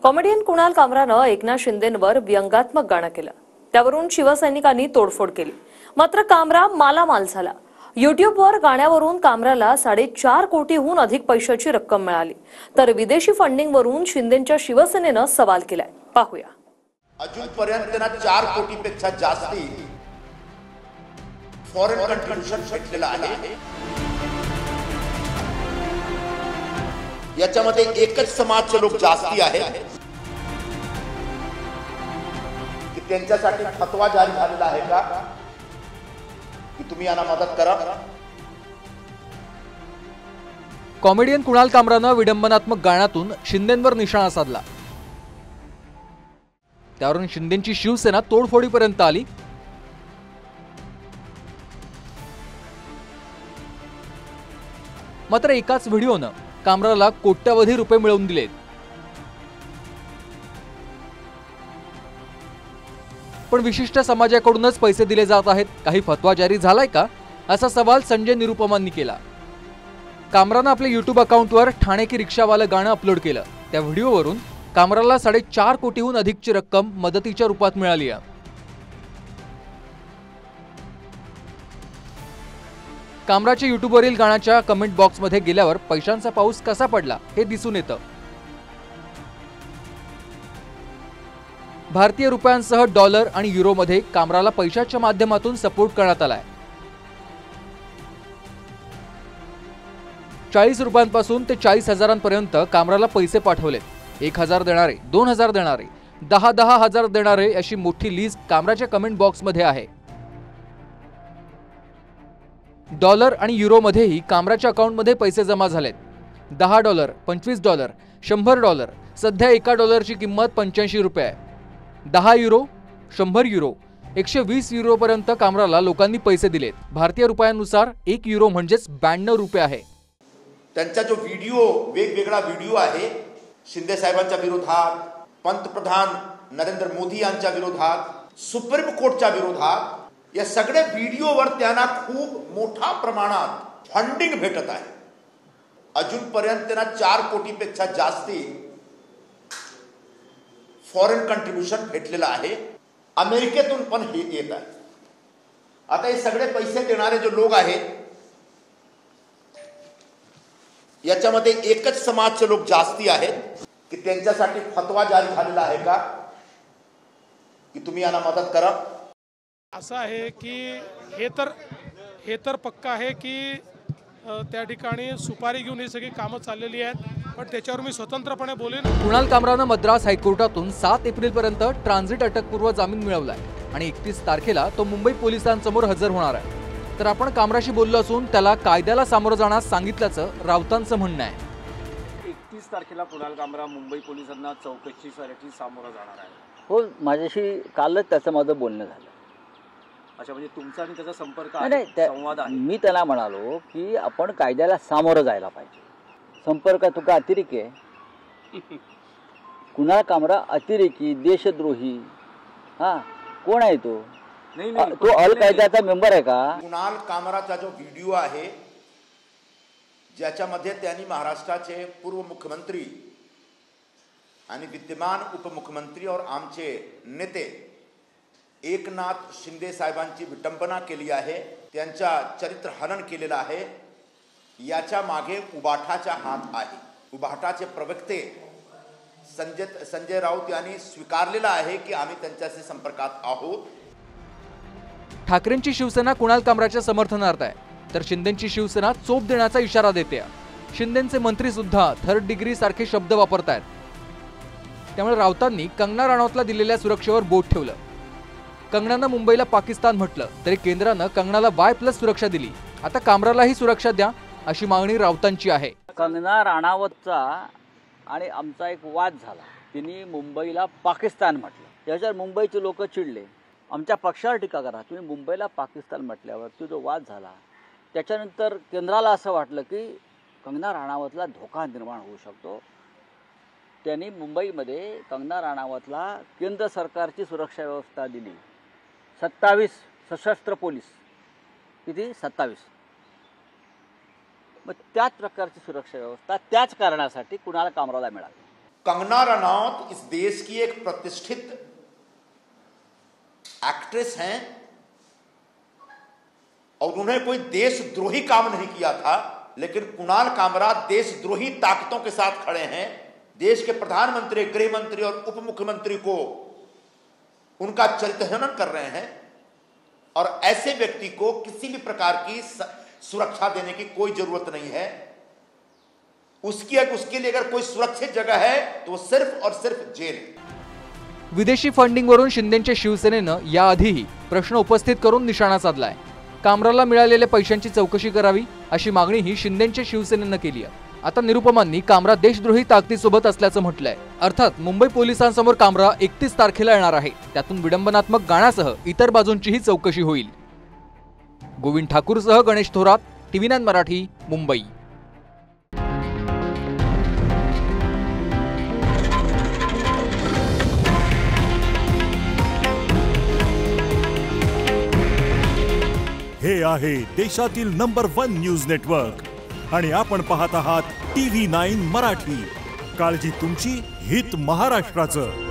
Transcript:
Comedian Kunal कामरानं Eknath शिंदेंवर व्यंगात्मक गाणं केलं। त्यावरून शिवसैनिकांनी तोडफोड केली। मात्र कामरा मालामाल झाला। युट्यूबवर गाण्यावरून कामराला 4.5 कोटीहून अधिक पैशाची रक्कम मिळाली। तर विदेशी फंडिंगवरून शिंदेंच्या शिवसेनेनं सवाल केलाय। पाहूया। अजूनपर्यंत त्यांना 4 कोटीपेक्षा जास्ती फॉरेन कंट्रीब्युशन भेटलेलं आहे। याच्यामध्ये एकच समाजचे लोक जास्ती आहेत की त्यांच्यासाठी फतवा जारी झालेला आहे का की तुम्ही यांना मदत करा। कॉमेडियन कुणाल कामरानं विडंबनात्मक गाण्यातून शिंदेंवर निशाणा साधला। त्यावरून शिंदेंची शिवसेना तोडफोडीपर्यंत आली। मात्र एकाच व्हिडिओनं कामराला कोट्यवधी रुपये मिळवून दिलेत। पण विशिष्ट समाजाकडूनच पैसे दिले जात आहेत, काही फतवा जारी झालाय का, असा सवाल संजय निरुपमांनी केला। कामरानं आपल्या युट्यूब अकाउंटवर ठाणे की रिक्षावाला गाणं अपलोड केलं। त्या व्हिडिओवरून कामराला 4.5 कोटीहून अधिकची रक्कम मदतीच्या रूपात मिळाली आहे। कामराच्या युट्यूबवरील गाण्याच्या कमेंट बॉक्समध्ये गेल्यावर पैशांचा पाऊस कसा पडला हे दिसून येतं। भारतीय रुपयांसह डॉलर आणि युरोमध्ये कामराला पैशाच्या माध्यमातून सपोर्ट करण्यात आलाय। 40 रुपयांपासून ते 40,000पर्यंत कामराला पैसे पाठवलेत। 1,000 देणारे, 2,000 देणारे, 10,000 देणारे अशी मोठी लिस्ट कामराच्या कमेंट बॉक्समध्ये आहे। डॉलर आणि युरोमध्येही कामराच्या अकाउंटमध्ये पैसे जमा झालेत। $10, $25, $100। सध्या एका डॉलरची किंमत 85 रुपये आहे। 10 युरो, 100 युरो, 120 युरोपर्यंत कामराला लोकांनी पैसे दिलेत। भारतीय रुपयांनुसार 1 युरो म्हणजेच 92 रुपये आहे। त्यांचा जो वेगवेगळा व्हिडिओ आहे, शिंदे साहेबांच्या विरोधात, पंतप्रधान नरेंद्र मोदी यांच्या विरोधात, सुप्रीम कोर्टच्या विरोधात, या सगळ्या व्हिडिओवर त्यांना खूप मोठ्या प्रमाणात फंडिंग भेटत आहे। अजूनपर्यंत त्यांना 4 कोटीपेक्षा जास्ती फॉरेन कंट्रीब्युशन भेटलेलं आहे। अमेरिकेतून पण हे येत आहे। आता हे सगळे पैसे देणारे जे लोक आहेत, याच्यामध्ये एकच समाजचे लोक जास्ती आहेत की त्यांच्यासाठी फतवा जारी झालेला आहे का की तुम्ही यांना मदत करा। असं आहे की हे तर पक्का आहे की त्या ठिकाणी सुपारी घेऊन ही सगळी कामं चाललेली आहेत, पण त्याच्यावर मी स्वतंत्रपणे बोलेन। कुणाल कामरानं मद्रास हायकोर्टातून 7 एप्रिलपर्यंत ट्रान्झिट अटकपूर्व जामीन मिळवलाय आणि 31 तारखेला तो मुंबई पोलिसांसमोर हजर होणार आहे। तर आपण कामराशी बोललो असून त्याला कायद्याला सामोरं जाण्यास सांगितल्याचं राऊतांचं म्हणणं आहे। 31 तारखेला कुणाल कामरा मुंबई पोलिसांना चौकशीसाठी सामोरं जाणार आहे। हो, माझ्याशी कालच त्याचं माझं बोलणं झालं। अच्छा, म्हणजे तुमचा आणि त्याचा संपर्क संवाद आहे। मी त्याला म्हणालो की आपण कायद्याला सामोरं जायला पाहिजे। संपर्क तुका अतिरेकी आहे। कुणाल कामरा अतिरेकी, देशद्रोही, कोण आहे तो? तो अल कायद्याचा मेंबर आहे का? कुणाल कामराचा जो व्हिडिओ आहे, ज्याच्यामध्ये त्यांनी महाराष्ट्राचे पूर्व मुख्यमंत्री आणि विद्यमान उपमुख्यमंत्री और आमचे नेते एकनाथ शिंदे साहेबांची विटंबना केली आहे, त्यांचा चरित्र हनन केलेलं आहे, याच्या मागे उबाठाचा हात आहे। उबाठाचे प्रवक्ते संजय राऊत यांनी स्वीकारलेलं आहे की आम्ही त्यांच्याशी संपर्कात आहोत। ठाकरेंची शिवसेना कुणाल कामराच्या समर्थनार्थ आहे, तर शिंदेंची शिवसेना चोप देण्याचा इशारा देते। शिंदेंचे मंत्री सुद्धा 3rd डिग्री सारखे शब्द वापरतायत। त्यामुळे राऊतांनी कंगना राणावतला दिलेल्या सुरक्षेवर बोट ठेवलं। कंगनानं मुंबईला पाकिस्तान म्हटलं तरी केंद्रानं कंगनाला Y+ सुरक्षा दिली। आता कामरालाही सुरक्षा द्या अशी मागणी राऊतांची आहे। कंगना राणावतचा आणि आमचा एक वाद झाला। तिने मुंबईला पाकिस्तान म्हटलं। त्याच्यावर मुंबईचे लोक चिडले, आमच्या पक्षावर टीका करा, तुम्ही मुंबईला पाकिस्तान म्हटल्यावर जो वाद झाला, त्याच्यानंतर केंद्राला असं वाटलं की कंगना राणावतला धोका निर्माण होऊ शकतो। त्यांनी मुंबईमध्ये कंगना राणावतला केंद्र सरकारची सुरक्षा व्यवस्था दिली। 27 सशस्त्र पोलीस, किती? 27। मग त्याच प्रकारची सुरक्षा व्यवस्था त्याच कारणासाठी कुणाल कामराला मिळाली। कंगना रनौत इस देश की एक प्रतिष्ठित एक्ट्रेस हैं और उन्हें कोई देशद्रोही काम नहीं किया था, लेकिन कुणाल कामरा देशद्रोही ताकतों के साथ खड़े हैं। देश के प्रधानमंत्री, गृह मंत्री और उप मुख्यमंत्री को उनका चरित्रहनन कर रहे हैं और ऐसे व्यक्ति को किसी भी प्रकार की सुरक्षा देने की कोई जरूरत नहीं है। उसके लिए अगर कोई सुरक्षित जगह है तो वो सिर्फ और सिर्फ जेल है। विदेशी फंडिंगवरून शिंदेच्या शिवसेनेनं याआधीही प्रश्न उपस्थित करून निशाणा साधलाय। कामराला मिळालेल्या पैशांची चौकशी करावी अशी मागणीही शिंदेच्या शिवसेनेनं केली आहे। आता निरुपमांनी कामरा देशद्रोही ताकदीसोबत असल्याचं म्हटलंय। अर्थात मुंबई पोलिसांसमोर कामरा 31 तारखेला येणार आहे। त्यातून विडंबनात्मक गाण्यासह इतर बाजूंचीही चौकशी होईल। गोविंद ठाकूरसह गणेश थोरात, TV9 मराठी, मुंबई। हे आहे देशातील नंबर 1 न्यूज नेटवर्क आणि आपण पाहत आहात TV9 मराठी। काळजी तुमची, हित महाराष्ट्राचं।